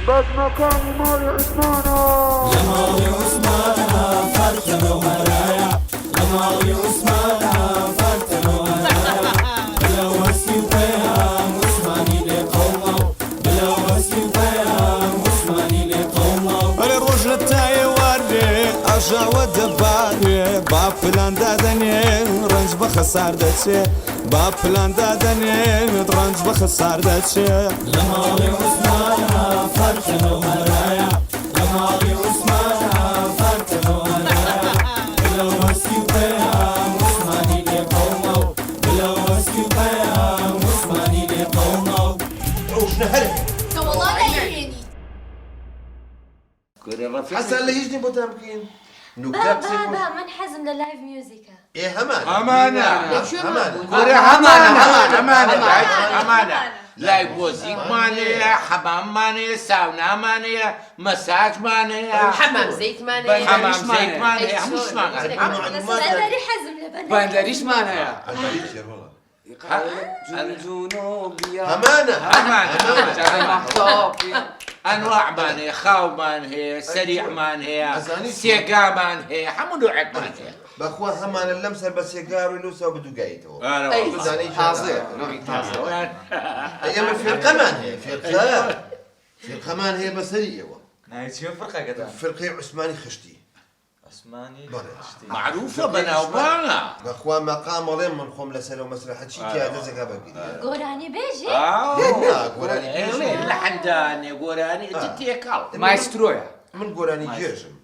بس مكاني مالي عثمانة يا مالي عثمانة فرتنا وهرايا يا مالي عثمانة فرتنا وهرايا بلا وسي وفيها عثماني لقومه بلا وسي وفيها عثماني لقومه أنا الرجل التاي وردي أرجع ودباري باب فلان دادني رنج بخسار داتشي باب فلان دادني رنج بخسار داتشي يا مالي عثمانة فرتنا وهرايا يا مالي عثمانة فرتنا وهرايا بلا وسي وفيها عثماني لقومه بلا وسي وفيها عثماني لقومه وش نهرب والله لا يهيني حسن اللي يجني بوتامكين بابا من حزم للايف ميوزيكا ايه همان أمانة همان أمانة لايف موزيك مانية حمام مانية ساونا مانية مساج مانية حمام زيت مانية حمام زيت مانية همش مانية بندري حزم لبندري بندريش معناها والله جنوبيا همانة محطوط أنواع مانية خاو مانية سريع مانية سيقا مانية حمو نوعك مانية باخوان همان اللمسه بس يقاروا لوسا وبدو قايته أنا أي. والله حاضر نوعي حاضر هي من فرقه مان هي فرقه مان هي بسريه نايت شو فرقة قدام فرقه عثماني خشتي عثماني معروفة بنا وبانا باخوان مقام ولين من خم لسنه ومسرح شي كي هذا زكا بقي قراني بيجي قراني لحنداني قراني تتيكال مايسترويا من قراني جيجم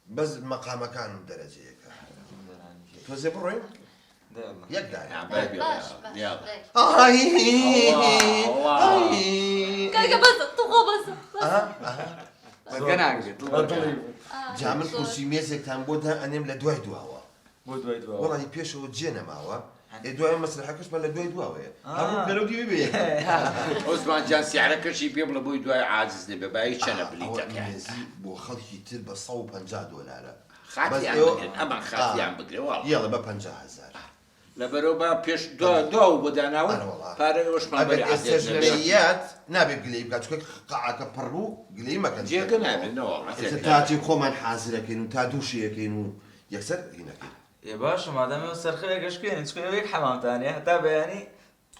بس مقام كان درجه هيك توزي بروين يقدر باش يلا كاكا بس طغو بس قناعي جامل كرسي ميزك تام بودها انيم لدواي دواوا بود والله بيشو جينا ماوا دواي مسرح كش بلا دواي دواوا هارو كانوا دي بي عثمان جان سعرك شي بيبل بو دواي عاجز لي بباي شنو بليتك يعني بو خلقي تلبى صوب 50 دولار خاتي عم بقري اما خاتي عم بقري والله يلا ب 50000 لبروبا بيش دو بدانا أنا والله. باري وش ما بري أبد السجليات نابي قليب قاعد تقول قاعة برو قليب ما كان جي قنابل نو والله تاتي خومن حاضر كينو تادوشي كينو يكسر هنا كده يا باشا ما دام يوصل خير ايش كاين تكون ويك حمام ثاني تابع يعني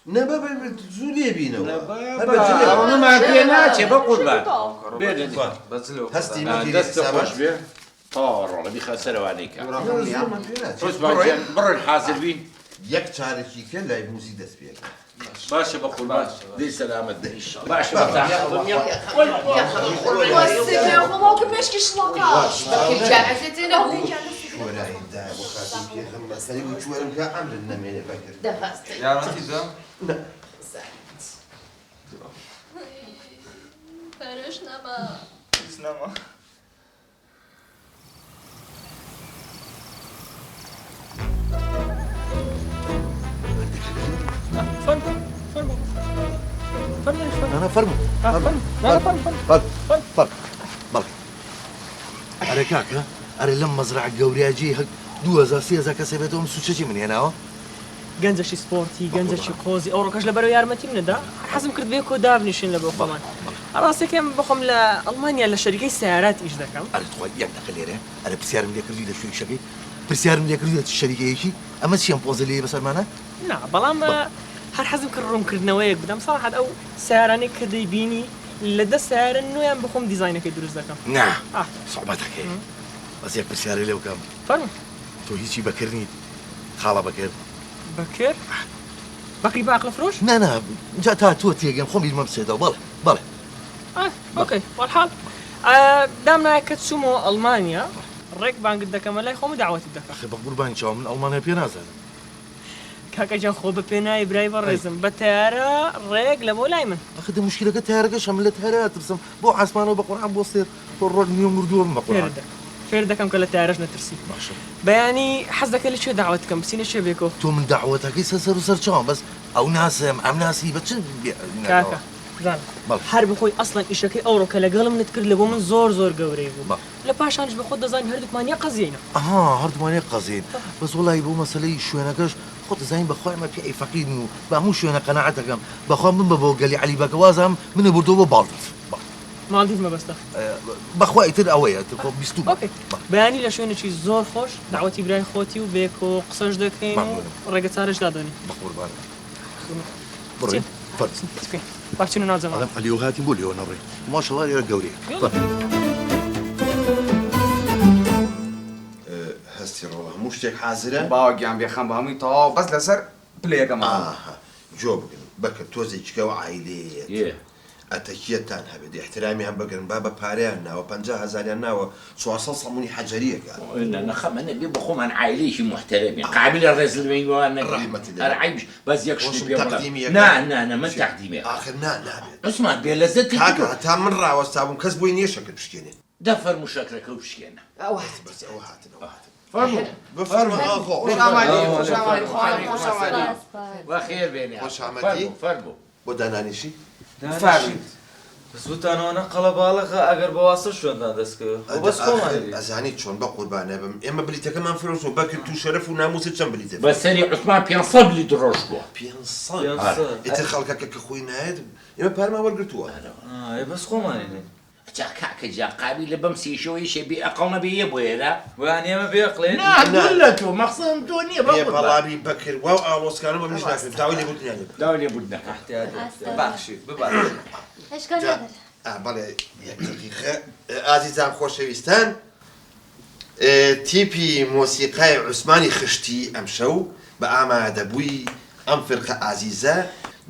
نبا زولي بينا انا ما بيناتي بقول بعد بزلو هستي ما في دست خوش بيه طار والله بيخسروا عليك عثمان جان بر الحاسبين يك تاريخي كان لا موزي دس بيك باشا بقول باشا دي سلامة دهش باشا بتاع وسكر وممكن مشكي شلوكاش كل جاعزتنا وراي دا وخاتم في خمس سنين وشوارم كعمر النمينة فاكر دفست يا رانتي زم فرشنا ما سنما أنا فرمو فرمو أري كاكا أري لما مزرعة قورياجي هك 2000 كسبتهم سوتشي من هنا گەنجەشی سپۆرتی گەنجەشی قۆزی ئەو ڕۆکەش لەبەرەوە یارمەتی منەدا حەزم کرد بێ کۆ دابنیشین لە بۆ خۆمان ڕاستەکەم بخۆم لە ئەڵمانیا لە شەریکەی سیارات ئیش دەکەم أري تخوي يقدر ليرة أري بسيارم ليك اللي شوي شقي بسيارم ليك اللي الشركة شيء أما شيء بوزلي بس المانا نا بەڵام هەر حەزم کرد ڕوونکردنەوەیەک بدەم ساحت ئەو سیارانێک کە دەیبینی لە دە سیارە نوێیان بخۆم دیزاینەکەی دروست دەکەم نعم صعوباتك هي بس يك بسيارة لو كم فەرمو تو هيجي بكرني خالة بكر بەکر بەکری باقلە فرۆش نا جاتا تو تيجي خمي ما بسيطة بله ئۆکەی وەڵحاڵ دام نایە کە چوومەوە ئەڵمانیا ڕێک بانگت دەکەمە لای خۆم داواتی دەکەم أخي بقول بان شو من ألمانيا بينازل کاکەجان خۆ بە پێ نای برای بەڕێزم بە تیارە ڕێک لە بۆ لای من أخي ده مشكلة كتهرجة شملت هرات بس بو عسمان وبقرآن بوصير طرق نيوم ردور ما قرآن فێر دەکەم کە لە تیارەش نەترسی ماشاء بەیانی حەز دەکە لە کوێ داواتکەم بچینە شوێ بێکەوە تو من دعوتك يسسر وسرچان بس أو ناسم أم ناسي بتشن کاکە بزانم هەر بخۆی ئەسڵەن ئیشەکەی ئەوڕۆ کە لەگەڵم نت کرد لە بۆ من زۆر گەورەی بوو لە پاشانش بە خۆت دەزانین هەردووکمان یەک قەزیینە هەردوومان یەک قەزین بەس وڵی بۆ مەسەلەی شوێنەکەش خۆت دەزانین بەخوای مە پێی فەقیدن و بە هەموو شوێنە قەناعەتەکەم بەخوا من بە بۆ گەلی عەلی بەکەوازم منە بردەوە بۆ باڵدف مالديف ما بسته بەخوای تر ئەوەیە بیست و اوكي بەیانی لە شوێنێکی زۆر خۆش داوەتی برای خۆتی و بێک و قسەش دەکەین و ڕێگە چارەش دادۆنی بەخۆربان بڕێ باچین و نازەوە ئەڵم ئەلیۆ هاتی بۆ لێوە نەڕێ ماشەڵڵا لێرە گەورەیە هەستی ڕۆڵە هەموو شتێک حازرە باوەگیان بێخەم بە هەمووی تەواو بەس لەسەر پلەیەکەمە جۆ بگرن بەکە تۆزێکیکەوە عیلەیە ئەتەکیەتان هەبێت احترامی هەم بگرن با بە پارەیان ناوە 50,000 ناوە 400 سەمونی حەجەریەکە نەخەمەنە بێ بخۆمان عیلەیەکی محتەرەمی قابل ڕێزلوێنوان ئەرعیبش بەس یەک شتی پێ نا من تەقدیمێ آخر نابێت عوسمان بێ لەزەتی کاکە تا من ڕاوەستا بووم کەس بۆی نییە شەکر بشکێنێ دەفەرمو شەکرەکە و بشکێنە بەس ئەوە هاتنەوە فەرموو بفەرمە وا خێر بێنێ فەرموو بۆ دانانیشی فەرمی زووتانەوە قەڵە باڵەخە ئەگەر بەواسە شوێندا دەستکەوە بەس خۆمانی ئەزانی چۆن بە قوربانە بم ئێمە بلیتەکەمان فرۆش و بەکرد و شەرەف و ناموسە چەند بلیتە بەسەری عوسمان 500 لی درۆژ بووە 500 ئیتر خەڵکەکە کە خۆی نایێت ئێمە پارمان وەرگرتووە بەس خۆمانی جا کاکە جا قابی لە بەم سێشەوەی شێبی ئەقڵ نەبێ بۆیێرە وان ئێمە بێقڵێن لە تۆ مەخسم تۆ نییە بەڵامی بەکرد واو ئاڵۆسکانە بەم نیش ناکرد داوای لێبوردنیان داوای لێبوردنەکە باشی ببات بەڵێ یەک دقیقە ئازیزان خۆشەویستان تیپی مۆسیقای عوسمانی خشتی ئەمشەو بە ئامادەبووی ئەم فرقە ئازیزە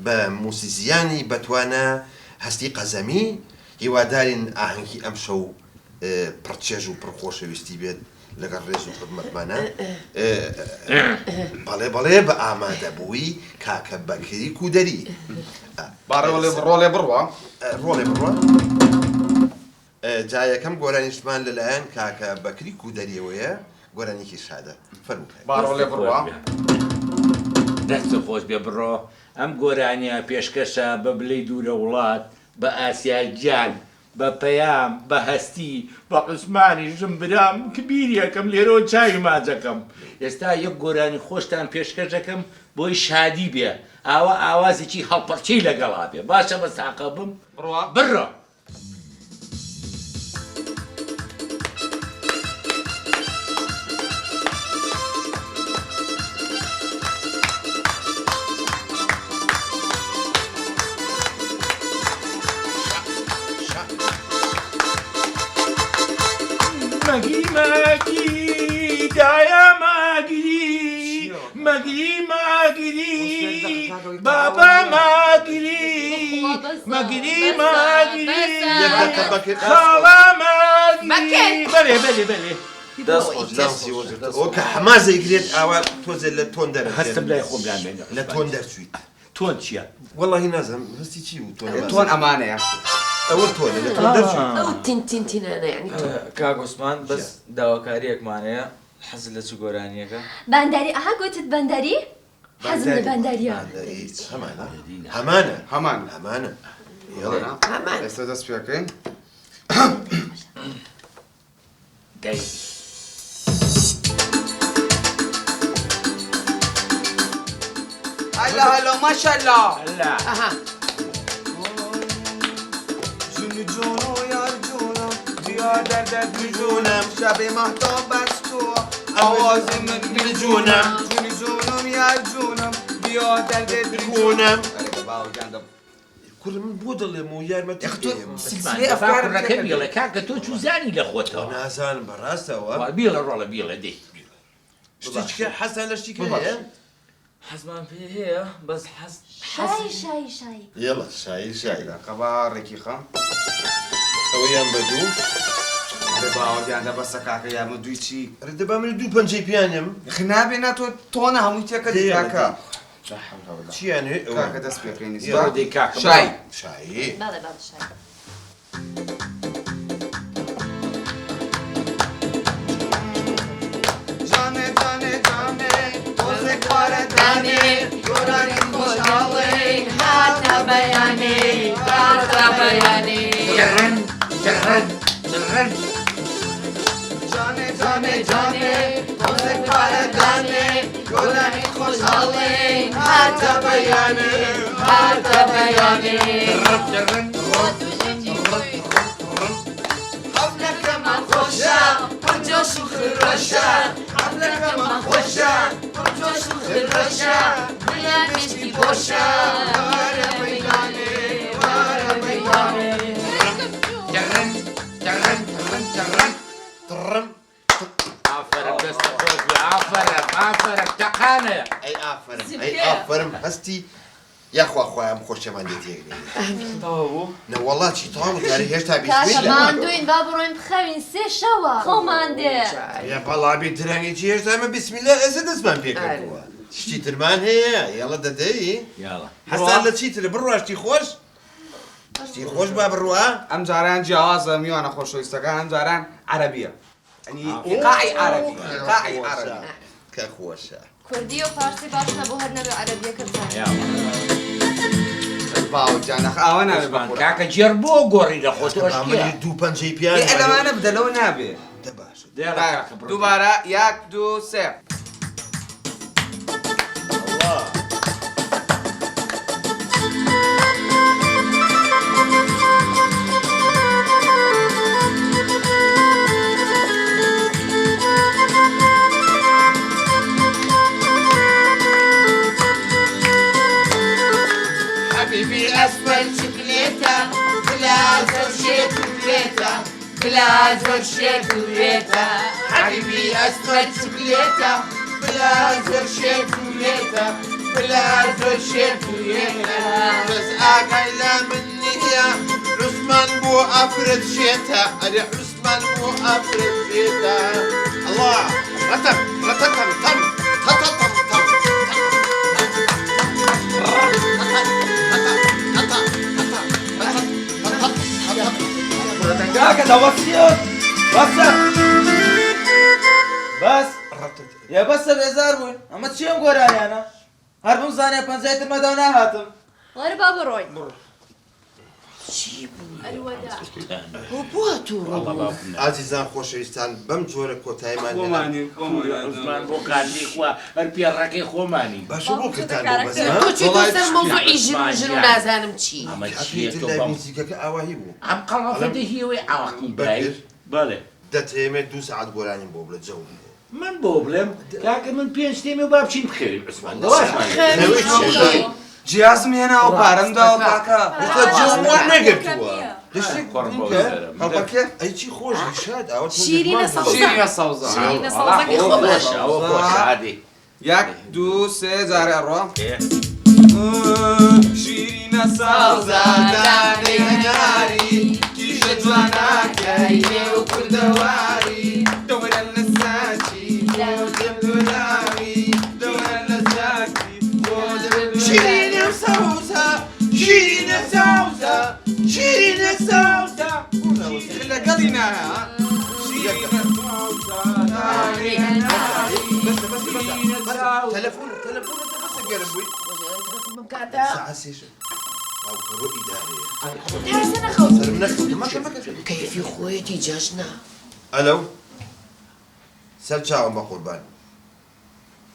بە موسیزیانی بەتوانە هەستی قەزەمی هیوادارین ئاهەنگی ئەمشەو پڕچێژ و پڕخۆشەویستی بێت لەگەڵ ڕێز و خدمەتمانە بەڵێ بە ئامادەبووی کاکە بەکری کودەری ڕۆڵێ بڕوە ڕۆڵێ بڕوە جا یەکەم گۆرانیشتمان لەلایەن کاکە بەکری کودەریەوەیە گۆرانێکی شادە ڕۆڵێ بڕوە دەست خۆش بێ بڕۆ ئەم گۆرانیە پێشکەشە بە بلەی دوورە وڵات بە ئاسیای گیان بە پەیام بە هەستی بە عوسمانی ژم برام کبیریەکەم لێرەوە چاوی ماجەکەم ئێستا یەک گۆرانی خۆشتان پێشکەش دەکەم بۆی شادی بێ ئاوا ئاوازێکی هەڵپەرچەی لەگەڵا بێ باشە بە ساقە بم بڕۆ ماگی دایا ماگی بابا ماگی خاڵا ماگی بەێ ئەو کە حەمازە ئیگرێت ئاوا تۆزێت لە تۆن دەرە هەستم لای خۆمدان بێنێ لە تۆن دەرچویت تۆن چییە؟ وەڵڵاهی نازەم هەستی چی بوو تۆن ئەمانەیە ئەوە تۆنە لە تۆن دەرچویت ئەو تینتینتینانە یعنی کاک عوسمان بەس داواکاریەکمانەیە حەزت لە چ گۆرانیەکە بەنداری ئاها گوتت بەنداری حەزم لە بەنداریە هەمانە ئێستا دەست پێکەین هلا ماشاءالله جونو یار جونم بیا دردت جونم شب مهتاب بس تو آوازی من بی جونم جونم یار جونم بیا دردت جونم کوڕم بۆ دڵێم و یارمەتی ئەفکارەکە بیڵێ کاکە تۆ چوزانی لە خۆتەوە نازانم بەڕاستەوە بیڵە ڕۆڵە بیڵە دێ شتێکە حەزان لە شتێکە هەیە حەزمان پێ هەیە بەس شای یەڵە شایی قەبارێکی خەم ئەوەیان بەدوو لە باوەگیاندا بەسە کاکە یامە دوی چی ڕێدەبا من 2 پەنجەی پیانم خنابێنە تۆ تۆنە هەمووی تێکە دیکاکە چیانێ کاکە دەست پێکەینی شایی بەڵێ شای گۆرانی خۆشحاڵی هاتە بەیانی جانێ تۆزێک پارە دانێ گۆرانی خۆشحاڵی هاتە بەیانی رشا حفلك ما خوشا جوش الرشا بلا مشتي بوشا ورا بيداني ورا بيداني جرن جرن جرن جرن طرم عفرك بس خوش عفرك تقانه اي افرم اي افرم هستي يا اخو ام خوش من ديتي بابو نا والله شي طعم يعني هيش تاع کاکە بسم ماندوین با بڕۆین بخەوین سێ شەوە خۆمان دێ يا بالله بيت راني شي هيش تاع بسم الله اسد اسمان فيك شتي ترمان هي يلا ددي يلا حسن لا شي تر بروا شتي خوش شتي خوش باب الروا ام جاران جواز میوان خۆشەویستەکان ام جاران عربیە يعني إيقاعي عربي إيقاعي عربي كخوشة کوردی و فارسی باش نەبوو هەر نەبێ عەرەبیەکە بزانین باو جانخ ئاوە نابێ عثمان بخۆرە كاكا جربو قوري لخوتو عملي اشكيا دو بانجي بيان ئەلەوانە بدەلەوە نابێ دباش ديلا كاكا برو دووبارە یاک دوو سێ الله حبيبي أسفل شوكولاتة بلا زر شوكولاتة بلا زر شوكولاتة حبيبي أسفل شوكولاتة بلا زر شوكولاتة بلا زر شوكولاتة بس أكيلا مني يا عثمان بو أفرد شيتا أنا عثمان بو أفرد شيتا الله رتب رتب تم تم تم تم كاكا ده وصيت بس يا بس بيزار بوين اما تشيم قراني انا هربم زاني بنزايت المدونة هاتم وەرە با بڕۆین ئەروەدا هو بواتو عزیزان خۆشەویستان بەم جۆرە کۆتاییمان عثمان بو قاندي خوا البيراكي خوماني باشە بۆ کردان بۆ بەسمە تو چی دوستر موضوعی ژن و نازانم چی اما حقیقەتی تشيتو لای بام موزیکەکە ئاواهی بوو ام قرافة هيوي عواقب باي بله دەتەوێت 2 ساعت گۆرانیم بۆ بڵێ جەو من بوبلم كاكا من بينش تيمي وبابشين بخير عثمان دواش جیازم هێناوە پارەم داوە کاکە جوان نەگرتووە هەڵبەکێ ئەیچی خۆشی شاد ئەوە شیرینە سەوزە شیرینە سەوزە شیرینە سەوزەکەی خۆ بەش او خوش عادي یاک دوو سێ جارێ ئەڕۆ شیرینە سەوزە دانەی هەناری کیژە جواناکەی لێو کوردەواری دەوەرە لە ساچی دەولاوی دەوەرە لە زاکی شیرینە سەوزە شیرینە سەوزە شیرینە سەوزە لەگەڵی نایە شیرینە سەوزە دانەی هەناری تەلەفۆن بەسە گەرم بووی ساعە سێشە باوکەڕۆ ئیدارەیە ترسە نەخەوت سەرم نەخەوتە مەکە کەیفی خۆیەتی جەژنە ئەلەو سەر چاوم بە قوربان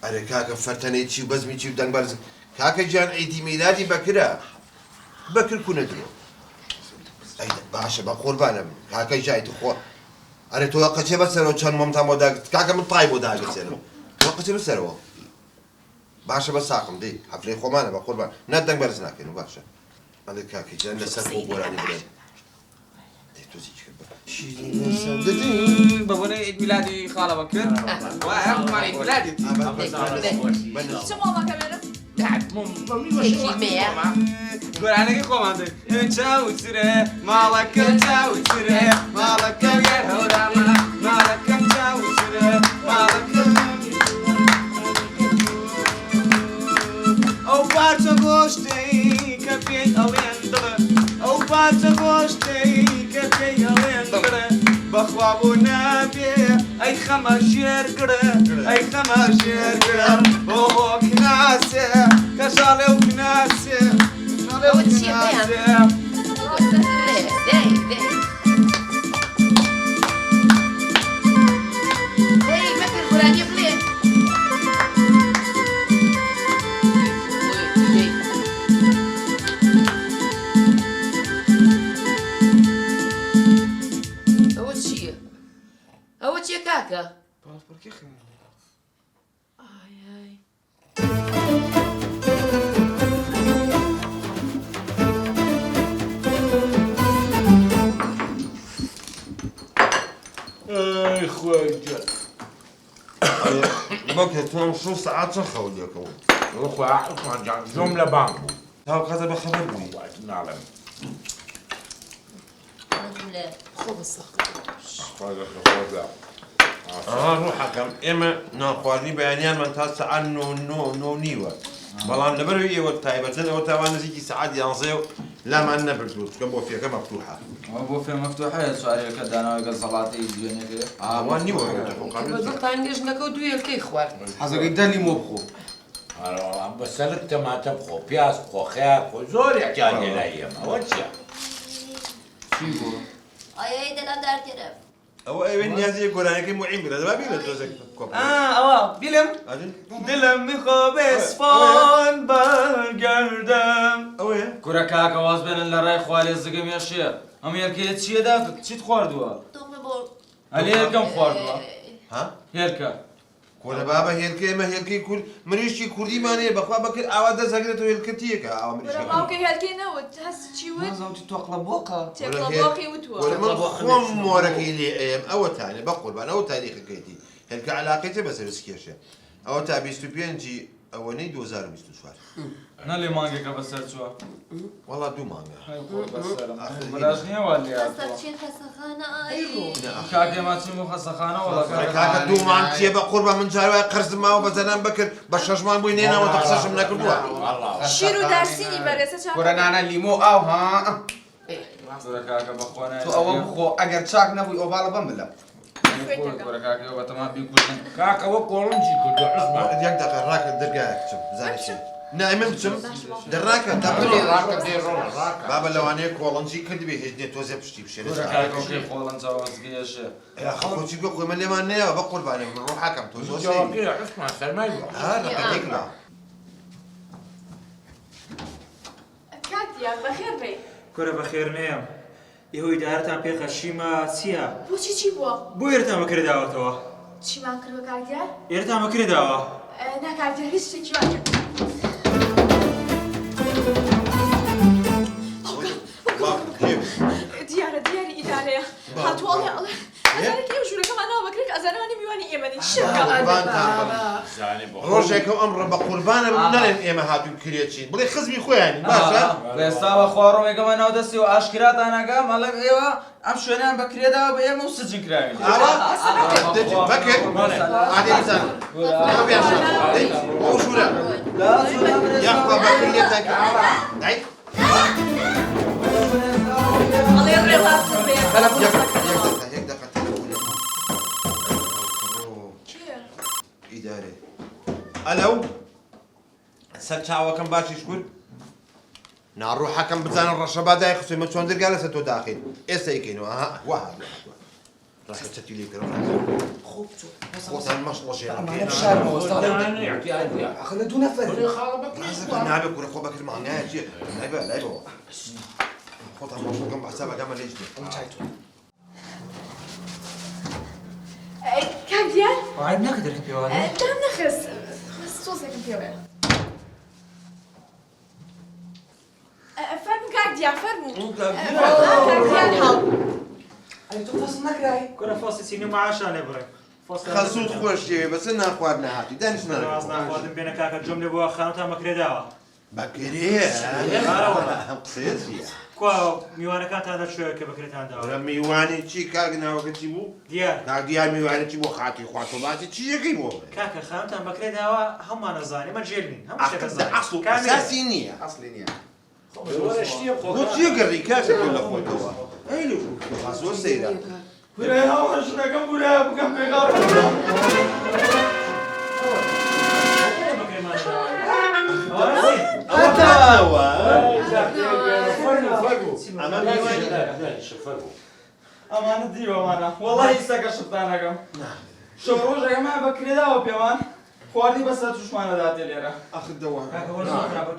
ئەرێ کاکە فەرتەنەی چی و بەزمی چی و دەنگ بەرز کاکە گیان ئەیدی میلادی بەکرە بەکر کوونە درۆ باشە بە قوربانم کاکە جایت خۆ ئەرێ تۆ قەچێ بەسەرەوە چەند مۆمتان بۆ داگرت کاکە من پای بۆ داگرسێنەوە تۆ قەچێ بەسەرەوە باشە بە ساقم دەی هەفلەی خۆمانە بە قوربان نەت دەنگ بەرز ناکەین و باشە ئەلێ کاکە گیان لەسەر بۆ گۆرانی بڵێن دەی تۆزی کرد شیرینە سەودەدەی بەبوونەی عید میلادی خاڵەوە کرد وایە خۆمان عید میلادی گۆرانەکەی خۆمان دەی چاوچرێ ماڵەکە چاوچرێ ماڵەکە گەر هەورامە ماڵەکەم چاوچرێ ماڵەکە ئەو پارچە گۆشتەی کە پێی ئەڵێن دڵە ئەو پارچە گۆشتەی کە پێی ئەڵێن دڵە بەخوا بۆ نابێ ئەی خەمە ژێرگرە ئەی خەمە ژێرگرە ئۆ کناسێ کەژاڵێ و کناسێ کەژاڵێ و کناسێ مەکرد گۆرانیە بڵێ ئەوە چییە؟ ئەوە چیە کاکە؟ پاسپۆرتی خوێن ئای ئەی خۆی جان بەکە تۆم 6 ساعات چە خەو لێکەوە وەخوا عوسمان جان زۆم لە بانک بوو تاو قەزە بە خەبەر بووی وات ناڵێم خۆ بەسەخ خۆدا ڕوحەکەم ئێمە ناخواردنی بەیانیانمان تا سەعات 9 نیوە بەڵام لەبەرەوەی ئێوە تایبەتن ئەوە تاوان نزیکی سەعات 11 لامان نەبردوو چکە بۆ فێکە مەفتوحە ئەوە بۆ فێ مەفتوحەیە سوارەکە داناوەکە سەڵاتی دوێنێکێ ئاوان نیوە بەدڵتان نێژنەکە و دوێلکەی خوارد حەزەکەی دەلی مۆ بخۆ بەسەرت تەماتە بخۆ پیاز بخۆ خەیار بخۆ زۆر احتیاج لێ لای ئێمە ئەوە چییە؟ چی بۆ؟ ئایای دەلام دارتێرە ئەوە ئەوێ نیازی گۆرانەکەی موعیم بێت دەبا بێت تۆزێک ئەوە بیلم دلم میخوا بێسفان بەرگەردەم ئەوەیە کورە کاکە واز بێنن لە ڕای خوالێ زگە مێشیە ئەم هێرکەیە چیەدا چیت خواردووە؟ تۆمە بۆ هەلێ هێرکەم خواردووە ها هێرکە کۆلە بابە هێلکە ئێمە هێلکەی کورد مریشتی کوردیمانەیە بەخوا بەکرد ئاوا دەزەگرێتەوە هێلکەتیەکە ئاوا وەرە باوکە هێلکەی نەوت هەست چی وت؟ نازەوتی تۆقلە بۆقە تێکڵە باوکی وتووە من خۆم مۆرەکەی لێ ئەم ئەوە تانێ بە قوربان ئەوە تاریخەکەیتی هێلکە علاقەتێ بەسەر سکێشە ئەوە تا 25 ئەوەنەی 2024 نە لێ مانگێکە بەسەر چووە وەڵا دوو مانگە بەلاژ نییە وا لێ سەرچین خەسەخانە ئای کاکێ ماچین بۆ خەسەخانە وەڵا کاکە دوومان چیە بە قوربان من جاروای قەرزم ماوە بەزەنان بکرد بە 6 مان بووی نێناوە تا قسەشم نەکردووە شیر و دارسینی بەرێسە چاپ گۆرە نانە لیمۆ ئاو ها کورە کاکە بەخۆنە تو ئەوە بخۆ ئەگەر چاک نەبووی ئۆڤاڵە بەم بلە کورە کاکە بەتەمان بیکوژن کاکەوە کۆڵنجی کردو عوسمان یەک دقیقە ڕاکە دەرگایە بچم بزانێ چی نای من بچم دەڕاکە تا ڕاکە دێ ڕۆڵە ڕاکە بابە لەوانەیە کۆڵنجی کردبێ هێز دێ تۆزێ پشتی بشێنە کورە کاکەوکەی خۆڵەن چاوەزگەیەشە خۆچی بۆ خۆمە لێمان نەیەوە بە قوربانێ من ڕۆحەکەم تۆ زۆر جوابگیرە عوسمان سەرمای بوو ڕقەتێکلا کاتیان بەخێر بێ کورە بەخێر نەیەم ئێوەی دارتان پێخەشیمە چییە؟ بۆچی چی بووە؟ بۆ ئێرتامە کرداوەتەوە چیمان کرد بە کاکیان؟ ئێرتامە کرداوە ناکاکیان هیچ شتێکی وانە دیارە دیاری ئیدارەیە هاتووەڵێ ئەڵێ ئەزارێکی ئەو ژوورەکەمانەوە بەکرێک ئەزارانی میوانی ئێمەنی شەکە ڕۆژێکە ئەمڕۆ بە قوربانە بوو نەڵێن ئێمە هاتوون کرێچین بڵێ خزمی خۆیانی باشە ئێستاوە خواڕۆمێکەمە ناو دەستی و ئاشکراتانەکە مەڵێم ئێوە ئەم شوێنیان بەکرێداوە بە ئێمە و سجن کراوی بەکرد عادی بزانم ئەو ژوورە یاخوا بەکرێتەکە ئەڵێ ڕێڵاتم بێ یەک دقیقە ئیدارێ ئەلەو سەر چاوەکەم باشی شکرد ناڕوحەکەم بزانە ڕەشەبادای قسوێمە چۆن دەرگا لەسەر تۆ داخین ئێستا یکەینەوە وا ڕاکەچەتی لێ کرد خۆتان مەشڵەشێ ئەخەنە دوو نەفەر نابێ کوورە خۆ بەکرد مانگایە چیە لایبە لایبەوە خۆتان مەشڵەکەم بەحسا بەگەمە لێش دێ کاکیان؟ عیب ناکە دەرکە پێوانە دام نەخست سۆسێکم پێوەیە فەرمو کاکیان فەرمو کاکیان هەڵ ئەی تۆ فەسڵ نەکرای کورە فۆسی چینی معاشان لێ بڕێ خەسوود خۆش دێوێ بەسەر ناخواردنە هاتی دانیش ڕاست ناخواردن بێنە کاکە جۆم لێ بووە خانوتان بەکرێداوە بەکرێ قسەیە چییە؟ کوا میوانەکانتان دەچوێت کە بەکرێتان داوە لە میوانی چی کاک ناوەکە چی بوو؟ دیار کاک دیار میوانی چی بۆ خاتی خواتۆباتی چی یەکەی بۆ کاکە خانوتان بەکرێداوە هەمومان نەزانێ ئێمە جێلین هەموو شتێک ئەسڵ ئەساسی نییە ئەسڵی نییە بۆ چیە گەڕی کاکە تۆ لە خۆتەوە ئەی لە زۆر سەیرە کورە هاوڕە شوورەکەم بورە بکەم پێگاڵ ئەوە ئەمانە دیوەمانە وەڵی سەکە شتانەکەم شەو ڕۆژەکەمان بەکرێداوە پێوان خواردی بەسەر توشمانەداتێ لێرە ئەخدەوە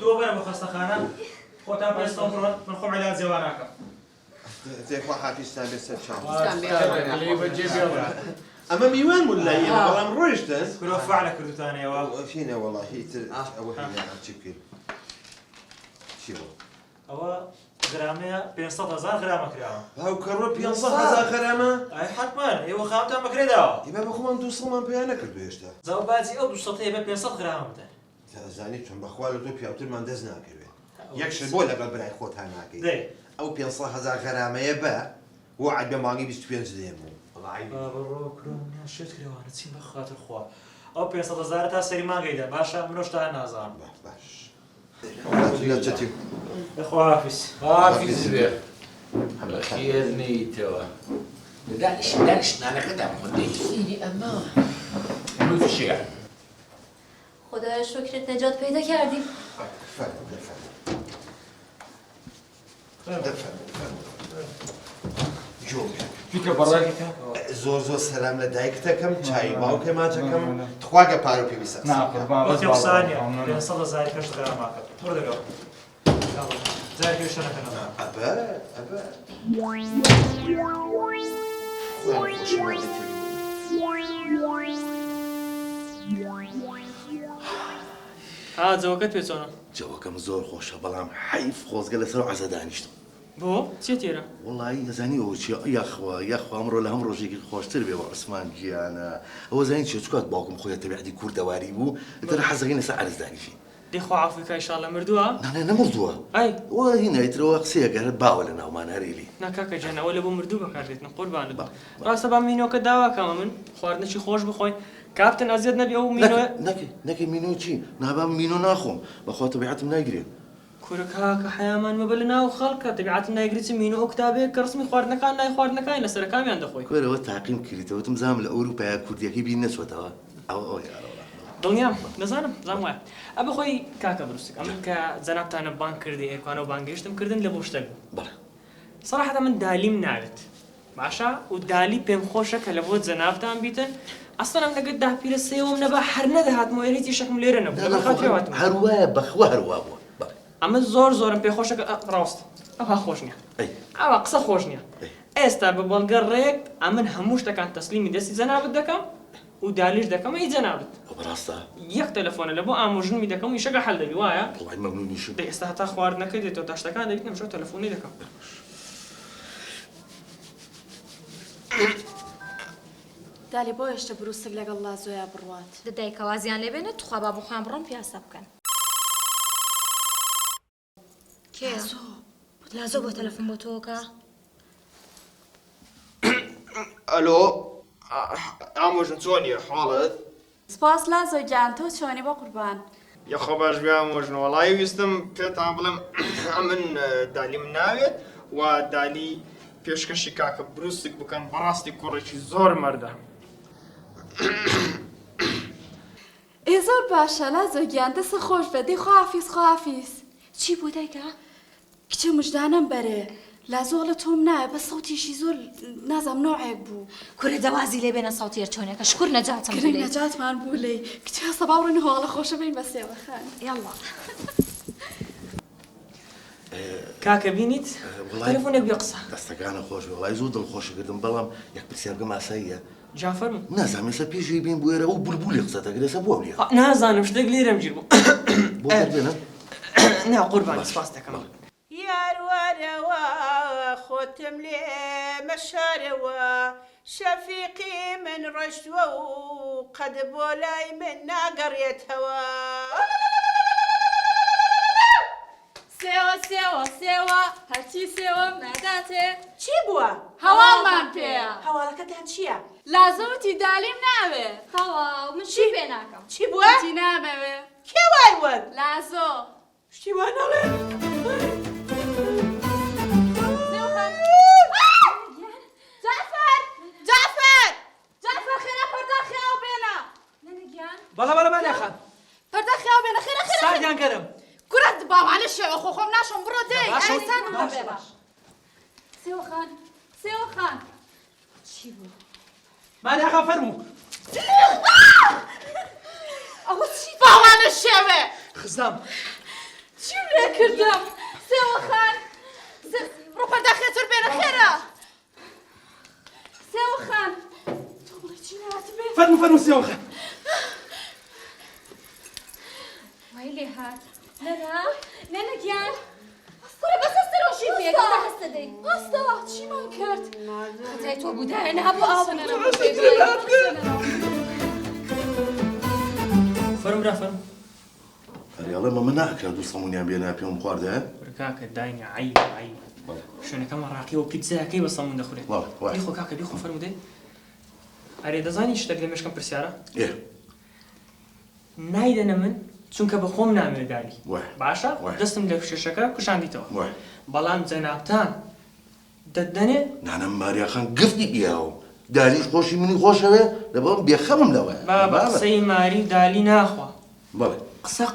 تۆ بەرە بۆ خەستەخانە خۆتان پێستان بڕۆن من خۆم عیلاج جێواناکەم تێخوا حافیزتان بێت سەر چاوم ئەمە میوان ولا بەڵام ڕۆیشتن كلوا فعلة كردوتانەوە شینە وەڵاهی تر ئەوە چی بکەین چی بۆ ئەوە گرامەیە 500,000 گرامە کراوە هاو کەڕۆ 500,000 خەرامە ئای حتمان ئێوە خاوتان بەکرێداوە ئیبا بەخۆمان 200مان پێیان نەکردو هێشتا زاو باجی ئەو 200 بە 500 گرامە بدەن زانی چۆن بەخوا لە تۆ پیاوترمان دەست ناکەوێت یەکشت بۆ لەگەڵ برای خۆتان ناکەیت ئەو 500,000 غەرامەیە بە وعد بە مانگی 25 دێم بوو بڕۆ کرۆ شێت کرێوانە چین بە خاتر خوا ئەو 500,000 تا سەری مانگەیدا باشە منۆشتا نازانم باش خواحافظ حافظ بێ بەخێر نەیتەوە دانیشتانەکەتان خۆندەی خیری ئەمە بفشێ خدای شکرت نجات پیدا کردیم. زۆر زۆر سەرام لە دایکتەکەم چای باوکێ ماچەکەم تخواگە پار و پێویستە قوربان 500,000 پێش گراماکە بڕ دەگەڵ زای پێشە نەکەنەوە جەوەکەت پێ چۆنە؟ جەوەکەم زۆر خۆشە بەڵام حیف خۆزگە لەسەر عەزە دانیشتم بۆ چێ تێرە؟ وڵی نەزانی ئەوە چی یاخوا ئەمڕۆ لە هەم ڕۆژێکی خۆشتر بێ بە عوسمان گیانە ئەوە زانی چێ چکات باوکم خۆی تەبیعەتی کوردەواری بوو دەرە حەزەکەی لەسەر عەرز دانیشی دێخوا عەفوی کە ئینشاڵڵا مردووە؟ نانێ نەمردووە ئەی وە هینە ئیترەوە قسەیەکە هەر باوە لە ناومان هەرێلی ناکاکە جان ئەوە لە بۆ مردوو بەکاردێتن قوربانت ڕاستە با مینۆکە داواکەمە من خواردنەی خۆش بخۆین کاپتن ئەزیەت نەبی ئەو مینۆ نەکەی مینۆ چی نابام مینۆ ناخۆم بەخوا تەبیعەتم ناگرێت کورەکە حەیامان مەبە لە ناو خەڵکە تەبیعەتم نایگریت مینۆ ئەو کتابەیە کە ڕسمی خواردنەکان لای خواردنەکان لەسەر کامیان دەخۆی کۆرەوە تاقیم کردیتەوەتم زام لە ئەوروپای کوردیەکەی بین نەچوەتەوە ئەوە دڵنیام نەزانم زام وایە ئە بەخۆی کاکە بروسک ئەمن کە جەنابتانە بانک کردی ئێکوانە و بانگەشتم کردن لە بۆ شتێک بوو سەراحەتە من دالیم ناوێت باشە و دالی پێم خۆشە کە لە بۆ جەنابتان بیتن ئەسڵەم لەگەت داپیرە سێوم نەبا هەر نەدەهاتمەوە ئێرێتی شەکم لێرە نەبوو هەروایە بەخوا هەروە بووە ئەمە زۆرم پێ خۆشە کە ڕاست ئەوها خۆش نییە ئەوە قسە خۆش نییە ئێستا بە بەڵگە ڕێک ئەمن هەموو شتەکان تەسلیمی دەستی جەنابەت دەکەم و دالیش دەکەم ئەی جەنابەت ڕاستە یەک تەلەفۆنە لە بۆ ئامۆژنمی دەکەم و ئیشەکە حەل دەبی وایە مەمنونیش ئێستا هەتا خواردنەکەی دێتەوە تا شتەکان دەبیت نەمشەوە تەلەفۆنی دەکەم دالی بۆ هێشتا بروسک لەگەڵ لازۆیا بڕوات دەدایکەوە زیان لێ بێنێت توخوا با بخوام بڕۆم پیاسە بکەن لازۆ بۆ تەلەفۆن بۆ تۆکە ئەلۆ ئامۆژن چۆنیە حاڵت؟ سپاس لازۆ گیان تۆ چۆنی بۆ قوربان یەخۆ باش بێ ئامۆژن وەڵی ویستم پێتان بڵێم من دالیم ناوێت و دالی پێشکەشی کاکە بروسک بکەن بەڕاستی کوڕێکی زۆر مەردە ئێ زۆر باشە لازۆ گیان دەسە خۆش بە دەی خواحافیز خواحافیز چی بوو دایکە؟ کچە مژدانم بەرێ لازۆ لە تۆم نایە بە سەوتیشی زۆر نازام نۆعێک بوو کورە دەوازی لێ بێنە سەوتیەر چۆنێکە شکر نەجاتم گرنگ نەجاتمان بوو لێی کچە سەباوڕێن هۆڵە خۆشە بین بە سێوەخان یاڵڵا کاکە بینیت تەلەفۆنێک بێ قسە دەستەکانە خۆش وڵای زوو دڵخۆشەکردم بەڵام یەک پرسیارگەم ئاساییە جافەرم نازانم ێستا پێشوی بین بوو ئێرە و بولبولی قسەتەکە لێسە بۆ بێ نازانم شتێک لێرەم گیر بوو بۆ بێنە نا قوربانی سپاس دەکەم یاروارەوە خۆتم لێ مەشارەوە شەفیقی من ڕۆشتووە و قەد بۆ لای من ناگەڕێتەوە سێوە سێوە سێوە هەرچی سێوەم ناداتێ چی بووە؟ هەواڵمان پێیە هەواڵەکەتان چییە؟ لازۆتی دالیم ناوێ هەواڵ من چی پێ ناکەم چی بووە؟ چی نامەوێ کێ وای وەد؟ لازۆ شتی وای نەڵێ بەڵە بەڵە مانەخان پەردە خیاو بێنە خێرە خێرە سادیان گەرم کورت باوانە شێوە خۆ خۆم ناشۆم بڕۆ دەی ئەسان بۆ بێنە سێوەخان سێوەخان چی بوو؟ مانەخان فەرموو ئەوە چی باوانە شێوێ خزام چی لێ کردم سێوەخان ڕۆ پەردە خێتر بێنە خێرە سێوەخان تۆڵی چی فرمو سيوخان ويلي هات نانا گیان وره بس استراشی بیگ هستی هستا چی من کرد خدای تو بوده نه با آب فرم برا فرم يلا ما منعك دو صمونيان بينا بيوم خواردة بركاك دايني عيب شنو كم راقي وبيتزا كي بصمون دخولي بيخو كاكا بيخو فرمو دي أريد أزاني اشتاق لمش كم برسيارة إيه نايدنا من چونکە بە خۆم نامێ داری باشە دەستم لە شێشەکە کوشاندیتەوە بەڵام جەنابتان دەدەنێ نانە ماریاخان گفتی بیاو دالیش خۆشی منی خۆشەوێ لەبەڵم بێخەمم لەوەیە بابا قسەی ماری دالی ناخوا بەڵێ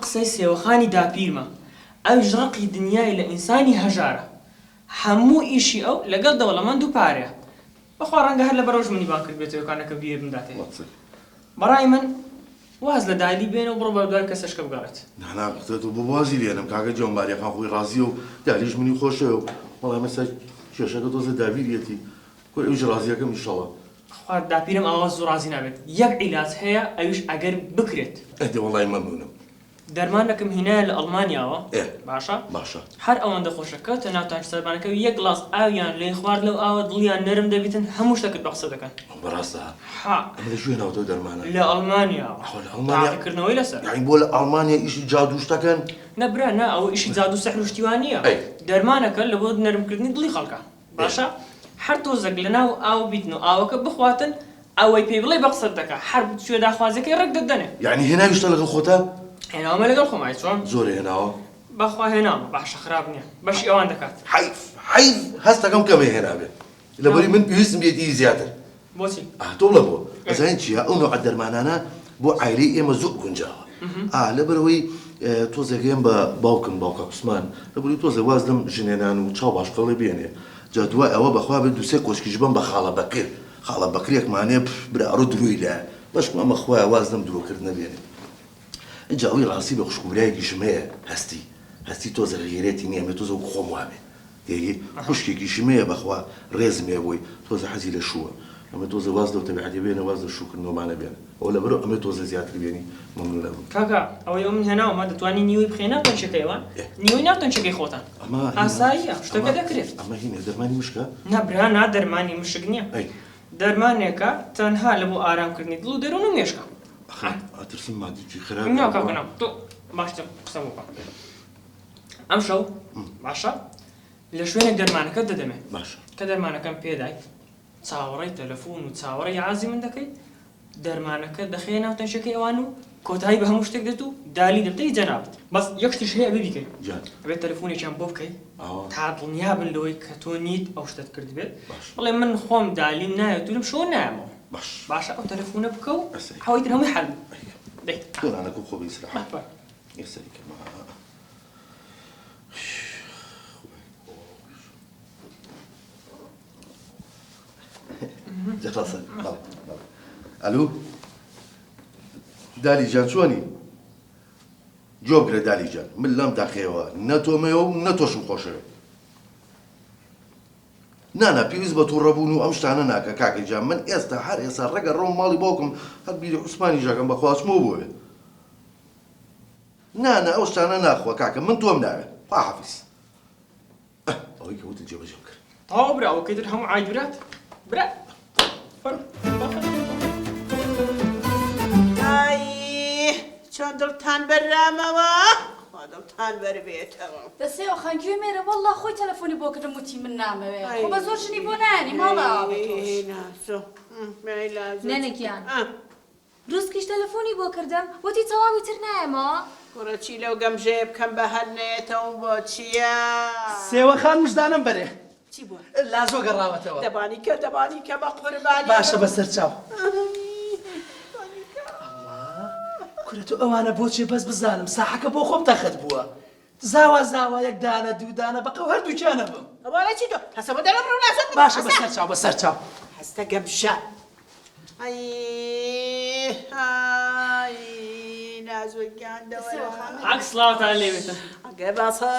قسەی سێوەخانی داپیرمە ئەو ژڕقی دنیای لە ئینسانی هەژارە هەموو ئیشی ئەو لەگەڵ دەوڵەمەند و پارەیە بەخوا ڕەنگە هەر لە بەرەوش منی بان کرد بێتەوە کانەکە بیر بمداتێ بەڕای من واز لە دالی بێنە و بڕۆ بە دوای کەسەشکە بگەڕێت نانا قسە تو بوازی لێنم کاکە جۆم ماریاخان خۆی ڕازیە و دالیش منی خۆشەوە و وەڵام ئێستا کێشەکە تۆزە داویرەتی کۆ ئەوش ڕازیەکەم ئینشەڵڵا خوا داپیرم ئاوا زوو ڕازی نابێت یەک عیلاج هەیە ئەویش ئەگەر بکرێت ئەدێ وەڵای مەمنونم دەرمانەکەم هینایە لە ئەڵمانیاوە باشە باشە هەر ئەوەندە خۆشەکە تە ناوتان سەربانەکە یەک گڵاس ئاویان لێ خوارد لەو ئاوە دڵیان نەرم دەبیتن هەموو شتەکەت بە قسە دەکەن بەڕاستە ها ئەمە لە کوێ ناوتەوە دەرمانە لە ئەڵمانیاوە تاقیکردنەوەی لەسەر یعنی بۆ لە ئەڵمانیا ئیشی جادووش دەکەن نەبرا نا ئەوە ئیشی جادو و سەحر و شتیوانیە دەرمانەکە لە بۆ نەرمکردنی دڵی خەڵکە باشە هەر تۆزێک لەناو ئاو بیتن و ئاوەکە بخواتن ئەوەی پێی بڵێ بە قسەت دەکات هەر بچوێ داخوازەکەی ڕێک دەدەنێ یعنی هێناویشتە لەگەڵ خۆتە هێناومە لەگەڵ خۆمای چۆن زۆرە هێناوە بەخوا هێناوە باشە خراپ نییە بەشی ئەوان دەکات حیف هەستەکەم کەمێ هێنابێت لەبەری من پێویستم بێتی زیاتر بۆچی تۆ لە بۆ ئەزانین چییە ئەو نوع دەرمانانە بۆ عایلەی ئێمە زۆر گونجاوە لەبەرەوەی تۆزێکێم بە باوکم باوکە عوسمان لەبەری تۆزە واز لەم ژنێنان و چاو باشقەڵی بێنێ جا دوای ئەوە بەخوا بێت دووسێ کۆشکیش بم بە خاڵە بەکر خاڵە بەکرێکمانێ برارۆ دروی لە بەشم ئەمە خوایە واز لەم درۆکرد نەبێنێ اینجا ئەوی ڕاستی بە خوشکبرایەکیشم هەیە هەستی تۆزە غیرێتی نییە مێ تۆزە خۆم وابێ دێگی خوشکێکیشم هەیە بەخوا ڕێزمێ بۆی تۆزە حەزی لە شووە ئەمە تۆزە واز لەو تەبیعەتی بێنە واز لە شوکردنەوەمانە بێنە ئەوە لەبەرەوە ئەمە تۆزە زیاتر بێنی مەمنون لەبم کاکا ئەوەی ئەو من هێناوەمە دەتوانین نیوەی بخێنە تەنچەکەیوان نیوەی ناوتەنچەکەی خۆتان ئاساییە شتەکە دەکرێت ئەمە هینە دەرمانی مشکە نەبرا نا دەرمانی مشک نییە دەرمانێکە تەنها لە بۆ ئارامکردنی دڵ و دەروون و مێشکە ئەترسم مادووکی خراپ کاکەنام تۆ باشتر قسە بکە ئەم شەو باشە لە شوێنێک دەرمانەکە دەدەمێ کە دەرمانەکەم پێدایت چاوەڕێی تەلەفۆن و چاوەڕێی عازی من دەکەیت دەرمانەکە دەخێ ناو تەنشەکەی ئەوان و کۆتایی بە هەموو شتێک دێت و دالی دەبدەی جەنابەت بەس یەک شتیش هەیە ئەبێ بیکەیت ئەبێت تەلەفۆنێکیان بۆ بکەیت تا دڵنیا بن لەوەی کە تۆ نیت ئەو شتت کرد بێت بڵێ من خۆم دالیم نایەت و لەم شۆ نایەمەوە باشە ئەو تەلەفۆنە بکە و حەوەیتر هەمووی حەل دەیت دۆنانەکە خۆ بەیسراحەت یەکسەری جەخەسە ئەلو دالی جان چۆنی جۆبگرە دالی جان من لەم داخەوە نەتۆمەوە و نەتۆشم خۆشەوێ نانا پێویست بە تووڕەبوون و ئەم شتانە ناکە کاکە جان من ئێستا هەر ئێستا ڕێگە ڕۆم ماڵی باوکم هەر بیری عوسمانی ژاکەم بە خواسمەوە بۆوێ نانا ئەو شتانە ناخوا کاکە من تۆم ناوێت خواحافیز ئەوەی کەوتت جێبەجێم کرد تەواو برا ئەوەکەی تر هەموو عایدورات برا چۆن دڵتان بەرامەوە خوا دڵتان بەربێتەوە دەسێ خەنگوێ مێرە وەڵڵا خۆی تەلەفۆنی بۆ کردم وتی من نامەوێ خۆ بە زۆر ژنی بۆ نانی ماڵە نەنەگیان ڕوسکیش تەلەفۆنی بۆ کردم وتی تەواوی تر نایەمەوە کوڕەچی لەو گەمژێ بکەم بە هەر نێتەوە بۆ چییە سێوەخان مژدانم بەرێ چی بووە لازۆ گەڕاوەتەوە دەبانی کە بە قوربانی باشە بەسەر چاو کورە تۆ ئەوانە بۆچێ بەس بزانم ساحەکە بۆ خۆم تەخت بووە زاوا یەک دانە دوو دانە بەقەو هەردووکیانە بم ئەوانە چی تۆ هەسە بە دەرەم ڕوو ناسەد باشە بەسەر چاو هەستە گەمشە نازوەگیان عکس لاوتان لێبێتە ئەگە باسە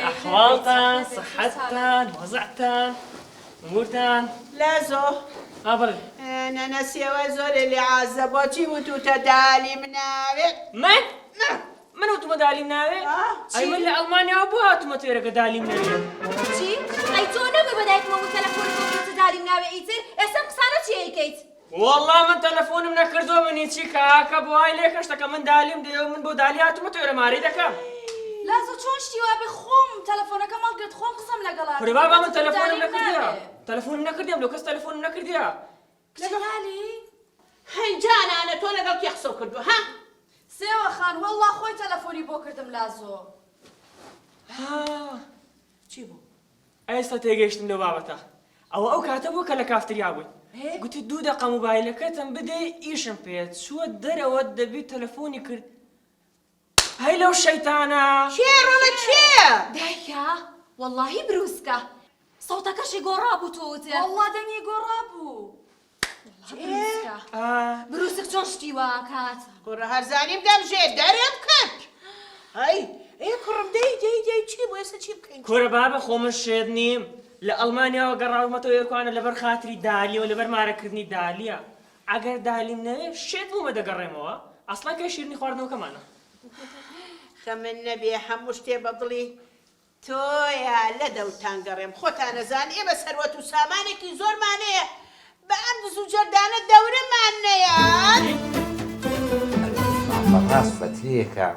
ئەحواڵتان سەحەتتان وەزعتان مورتان لازۆ بڵێ نەنەسیەوە زۆرێ لێ عازە بۆچی وتوتە دالیم ناوێت من وتمە دالیم ناوێت ئەی من لە ئەڵمانیاوە بۆ هاتومە تێرەکە دالیم نەوێت چی؟ ئەی تۆ نەبووی بەدایکمە و تەلەفۆنەکە وتە دالیم ناوێ ئیتر ئێستا قسانە چی ئەیکەیت؟ والله من تەلەفۆنم نەکردووە منی چی کاکە بۆ وای لێ کەشتەکە من دالیم دێ من بۆ دالی هاتومە تێرە ماری دەکەم لازۆ چۆن شتیوە بێ خۆم تەلەفۆنەکە مەڵگرت خۆم قسەم لەگەڵا خورێ بابا من تەلەفۆنم نەکردیە تەلەفۆنم نەکردیم لەو کەس تەلەفۆنم نەکردیە لەگەڵی؟ هەی جانانە تۆ لەگەڵ کێ قسە کردووە ها؟ سێوە خان والله خۆی تەلەفۆنی بۆ کردم لازۆ چی بوو؟ ئێستا تێگەیشتم لەو بابەتە ئەو کاتە بوو کە لە کافتریا بووین گوتی 2 دقە مۆبایلەکەتم بدەی ئیشم پێت چووە دەرەوە دەبێت تەلەفۆنی کرد هەی لەو شەیتانە چێڕەڵە چێ؟ دایکە واللهی بروسکە سەوتەکەشی گۆڕابوو تۆوتێ والله دەنگی گۆڕابوو بروسک چۆن شتیوە کات کوڕە هەرزانیم دەمژێ دەرێم کرد هەی ئێ کوڕم دەی چی بۆ ئێستا چی بکەین کورە بابە خۆمە شێت نیم لە ئەڵمانیاوە گەڕاومەتەوە یەکوانە لەبەر خاتری دالیەوە لەبەر مارەکردنی دالیە ئەگەر دالیم نەوێ شێت بوومە دەگەڕێمەوە ئەسڵان کە شیرنی خواردنەوەکەمانە خەمن نەبێ هەموو شتێ بەدڵی تۆیە لە دەوتان گەڕێم خۆتان نەزان ئێمە سەروەت و سامانێکی زۆرمانەیە بە ئەم دز و جەردانە دەورەمان نەیە بەڕاست فترەیەکە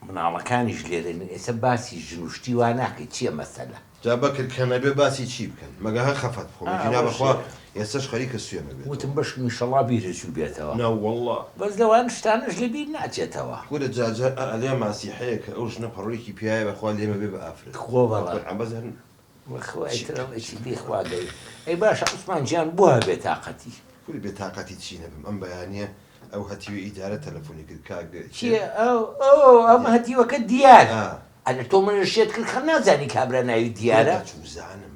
مناڵەکانیش لێرەن ئێستا باسی ژنوشتی وا ناکەی چییە مەسەلە جا بەکرد کە نەبێ باسی چی بکەن مەگە هەر خەفەت بخۆم جینا بەخوا ئێستاش خەریکە سوێمە بێت وتم بەش میشەڵا بیرەچوو بێتەوە ناوەڵڵا بەس لەوان شتانش لە بیر ناچێتەوە کورە جاجار ئەلێ ماسیحەیە کە ئەو ژنە پەڕۆیەکی پیاە بەخوا لێمە بێ بە ئافرەت خۆ بەڵێ بەزەن وەخوایترەڵێکی بێخواگەی ئەی باشە عوسمان گیان بووە بێتاقەتی کوری بێتاقەتی چی نەبم ئەم بەیانیە ئەو هەتیوە ئیدارە تەلەفۆنی کرد کاگە چیە ئەو ئەم هەتیوەکە دیارە ئەگەر تۆ منە شێت کرد خە نازانی کابرا ناوی دیارە چوزانم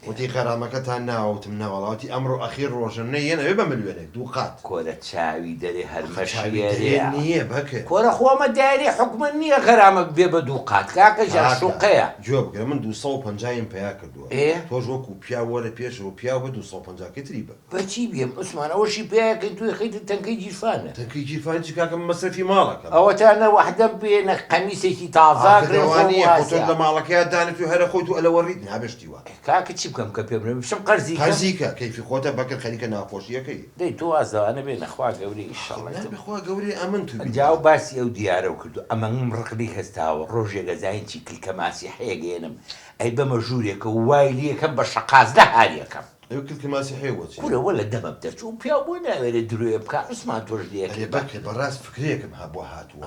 وتی خەرامەکەتان ناوتم ناوەڵاتی ئەمڕۆ ئەخیر ڕۆژنە یەنەوێ بە ملیێنێک دوو قات کۆرە چاوی دەرێ هەرمەشیێ نییە بکە کۆرە خۆمە دایری حکومە نییە غەرامەک بێ بە دوو قات کاکە جا شوقەیە جوە بگرە من 250 پیا کردووە تۆش وەکو پیا وەرە پێشەوە پیا بە 250 کتری بە بەچی بێم عوسمانەوەشی پیاکەی توی خەیتە تەنکەی جیرفانە تەنکەی جیرفان چی کاکەم مەسەفی ماڵەکە ئەوە تانە وەحدە بێنە قەمیسێکی تازاگرێوانە تۆ لە ماڵەکەیە دانێت و هەرە خۆیت و ئەلەوەڕیت نابشتی وە کاکە چی بکەم کە پێ بڵێم بشم قەرزیکە کەیفی خۆتە بەکرد خەریکە ناخۆشیەکەی دەی تۆ وازدەوانە بێنە خوا گەورەی ئیشەڵڵا بخوا گەورەی ئەمن تو جاو باسی ئەو دیارە و کردو ئەمەم ڕقلی هەستاوە ڕۆژێکە زاینی کلکە ماسی هەیەگەێنم ئەی بەمە ژوورێکە و وای لێکەم بە شەقازدە هاریەکەم ئەو کلکە ماسی هەیەوە کورەوە لە دەمە بدەچوو پیا بۆ ناوێرە درۆیە بکە عوسمان تۆش لێکێ بەکە بەڕاست فکرێکم هەبووە هاتووە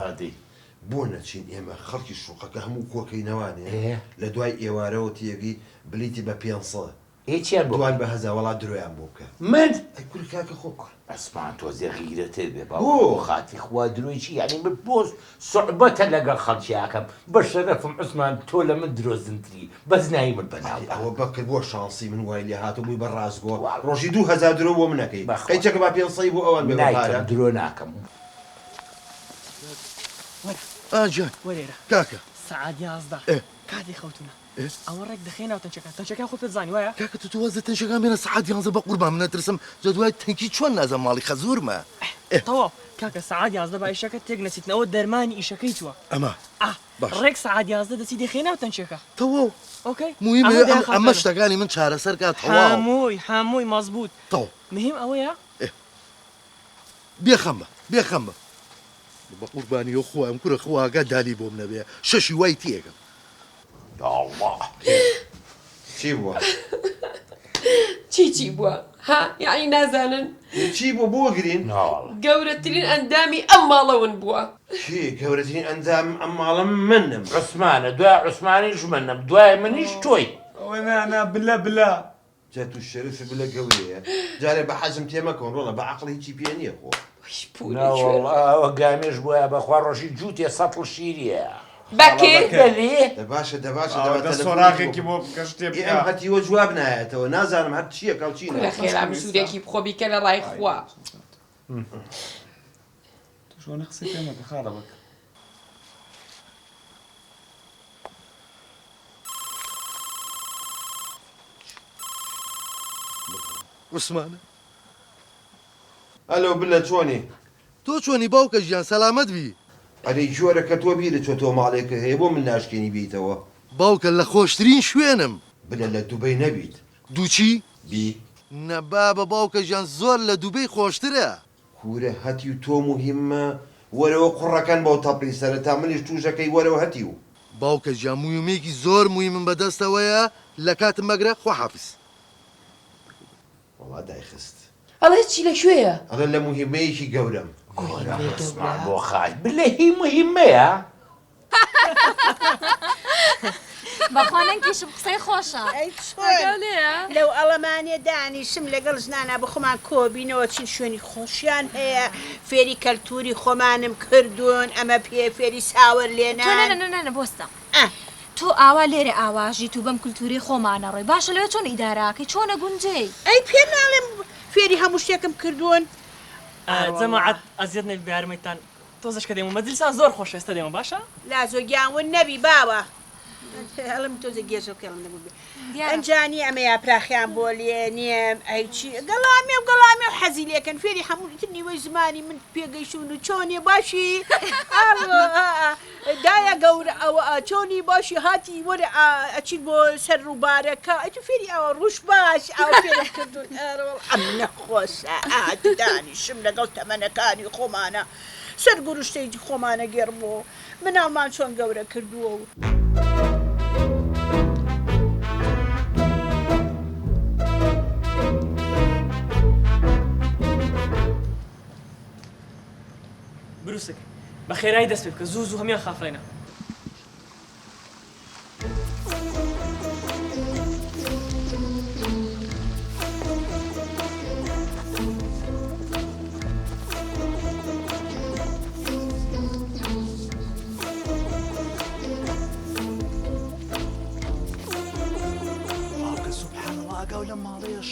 بۆ نەچین ئێمە خەڵکی شوقەکە هەموو کۆکەینەوانێ لە دوای ئێوارەوە تێگەی بلیتی بە 500 هیچیان دوان بە هەزار وڵات درۆیان بۆ بکە من کوری کاکە خۆ ئەسمان تۆزێ غیرەتر بێ بۆ خاتی خوا درۆیی یعنی من بۆ سوعبەتە لەگەڵ خەڵکیاکەم بە شەرەفم عوسمان تۆ لە من درۆزنتری بەس نایی من بەناو ئەوە بەکرد بۆ شانسی من وای لێ هاتو بووی بە ڕازگۆ ڕۆژی 2000 درۆ بۆ منەکەی قەیچەکە با 500 بۆ ئەوان بێ درۆ ناکەم ئاجان وەرێرە کاکە سەعات 11 کاتی خەوتونە ئەوە ڕێک دەخێناو تەنچەکە خۆ پێت زانی وایە کاکە تو توازە تەنشەکان بێنە سەعات 11 بە قوربان من نەترسم جا دوای تەنکی چۆن نازەم ماڵی خەزورمە تەواو کاکە سەعات 11 با ئیشەکە تێک نەچیتنەوە دەرمانی ئیشەکەی تووە ئەمە ڕێک سەعات 11 دەچی دەخێناو تەنچەکە تەواو ئۆکەی مهمە ئەمە شتەکانی من چارەسەر کات تەواو هەمووی مەزبوط تەواو مهم ئەوەیە بێخەم بە بە قوربانی و خۆم کوڕە خواگە دالی بۆم نەبێ شەشی وای تێگەم الله چی بووە چی بووە ها یعنی نازانن چی بوو بۆ گرین گەورەترین ئەندامی ئەم ماڵەون بووە چی گەورەترین ئەندام ئەم ماڵم منم عوسمانە دوای عوسمانیش منم دوای منیش تۆی ئەوە نانا بلا جا تو شەرف بلە گەورەیە جارێ بە حەزم تێمەکەن ڕۆڵە بە عەقڵ هیچی پێ نییە خۆ ئەوە گامێش بۆیە بەخوا ڕۆژی جووتێ سەتڵ شیریە بەکێ دەباشە سۆراغێکی بۆ کەشتێ ئەم هەتیوە جواب نایەتەوە نازانم هەر چییە کەڵچین لە خێرام سوودێکی بخۆ بیکە لە ڕای خوا شۆنە قسەی پێمەکە خاڵە بکە عوسمانە ئەلۆ بلە چۆنی تۆ چۆنی باوکە ژیان سەلامەت بی ئەرەی جۆرە کە تۆ بیرە چۆتەوە ماڵێکە هەیە بۆ من ناشکێنی بیتەوە باوکە لە خۆشترین شوێنم بلە لە دووبەی نەبیت دووچی بی نەبا بە باوکە ژیان زۆر لە دووبەی خۆشترە کورە هەتی و تۆ مهمە وەرەوە قوڕەکان بۆ تەپی سەرەتا منیش تووشەکەی وەرەوە هەتی و باوکە ژیان مویمێکی زۆر مویمم بەدەستەوەیە لە کاتم مەگرە خۆحافظ وڵا دایخست ئەڵێ چی لە کوێیە؟ ئەڵە لە مهمەیەکی گەورەم عوسمان بۆ خاش بلێ هی مهمەیە بەخۆنێکیشم قسەی خۆشە ئەی چۆن لەو ئەڵەمانێ دانیشم لەگەڵ ژنانە بە خۆمان کۆبینەوە چین شوێنی خۆشیان هەیە فێری کەلتوری خۆمانم کردوون ئەمە پێ فێری ساوەر لێنە بۆستە تۆ ئاوا لێرە ئاواژی تو بەم کولتوری خۆمانە ڕۆی باشە لەوێ چۆن ئیداراکەی چۆنە گونجەی ئەی پێ ناڵێم فێری هەموو شتێکم کردوون جەماعەت ئەزیەت نەبی بە یارمەتان تۆزەشکە دێمە مەجلیسان زۆر خۆش ئێستا دێمە باشە؟ لازۆگیانون نەبی باوە هەڵم تۆزە گێژە کێڵم نەبوو ئەنجانی ئەمە یاپراخیان بۆ لێنێم ئەیچی گەڵامی و حەزی لێکەن فێری هەموو نیوەی زمانی من پێگەیشتون و چۆنێ باشی دایە گەورە ئەوە چۆنی باشی هاتی وەرە ئەچین بۆ سەر ڕووبارەکە ئەتو فێری ئەوە ڕوش باش ئەو فێرم کردون ئەم نەخۆشە دانیشم لەگەڵ تەمەنەکانی خۆمانە سەر گروشتەی خۆمانە گێڕبۆ مناڵمان چۆن گەورە کردووە و بروسك بخير هاي دست بك زوزو هميان خافينا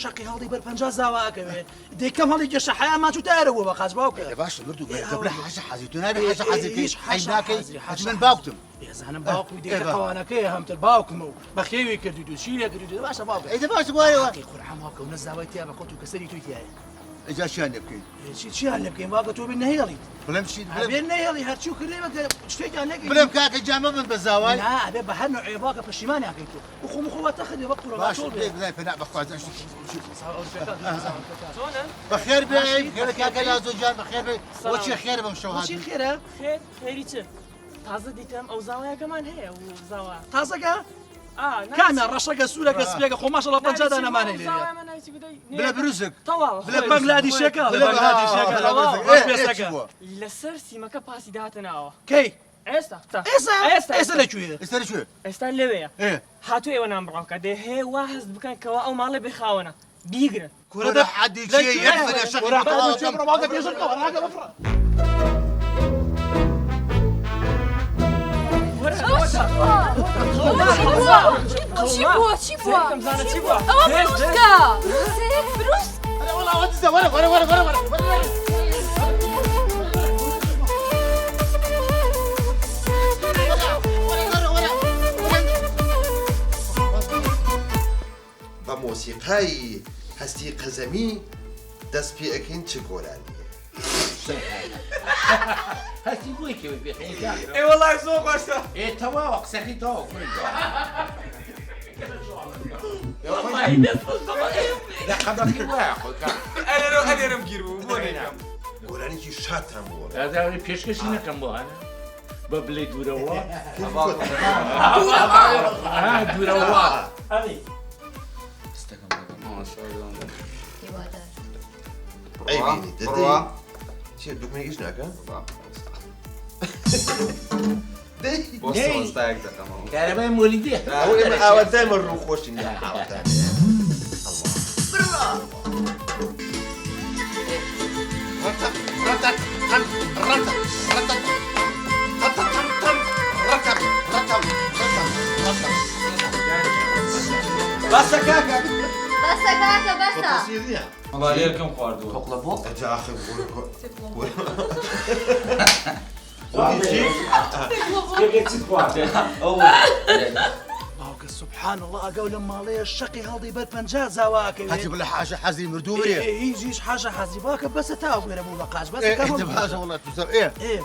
شەقی هەڵی بەر 50 زاواکەوێ دەیکەم هەڵی گەشە حیا ماچوو تارەوە بە قاچ باوکە باش بردو بلا حاجة حازی تو نبی حاجة حازی حاج ناکەی حاج من باوکتم ێزانم باوکوی دیکە قەوانەکەی هەمتر باوکم و بەخێوی کردی و شیرە کردی باشە باوکە ئەیدە باش بۆیەوە قورحان باوکە و نەزاوای تیا بە خۆت و کەسەری توی تایە ئەجا چیان لێ بکەین چیان لێ بکەین واگە تۆ بێ نەهێڵیت بڵێم چی بێ نەهێڵی هەرچی و کردێمە شتێکیان نەکەین بڵێم کاکە جامە من بە زاوای نا ئەبێ بە هەر نوعێ باکە پەشیمانیاکەیت تۆ بخۆم خۆواتە خدێ بە قوڕە باش بڵێ پێنا بەخوازن بەخێر بێ خێر کاکە لازۆجان بەخێر بێ بۆچی خێرە بەم شەو هاتووی خێرە خێری چ تازە دیتم ئەو زاوایەکەمان هەیە و زاوا تازەکە کامیان ڕەشەکە سوورەکە سپێکە خۆ ماشەڵڵا پەنجادا نەمانەی لێ بلە بروسک بلە بەنگلادیشەکە لەسەر سیمەکە پاسی داتناوە کەی ئێستا لەکوێ ئێستا لەوەیە هاتوو ئێوە نام بڕاوکە دێ هەیە وا هەست بکەن کەەوە ئەو ماڵە بخاونە بیگرن کورە حەدی چیە یەکفرە چی بووە ئەوە بروسکە بروس بە مۆسیقایی هەستی قەزەمی دەست پێ ئەەکەین چ گۆرانیە هەستی بۆی کەوێت بێخەکە وەڵای زۆر باشە تەواوە قسەکەی تەواو لەقەبەکەی وایە خۆکە ئەلێرم گیر بوو بۆ نەیکەم گۆرانێکی شاتان بووە ئەداوی پێشکەشی نەکەم بۆ هەنە بە بلێ دوورەوە دوورەوە ئەی بینی دەدەی چێ دوکمێکیش ناکە؟ کارەبای مۆلیدی ئاوەتایمە ڕوو خۆشی باسە کاکە بەسە کاکە بەسە وڵا لێرکەم خواردووە تۆقلە بۆ ئەجا ئاخر چی خوارد؟ باوکە سبحان الله قول ماڵەیە شەقی هەڵدی بەر پەنجا زاواکەوێت هاتي بالله حاجة حزي مردوم إيه إيه هیچ حاجە حەزی باکە بەسە تا بێرە بوو بە قاش بەس إيه حاجة والله تسر إيه إيه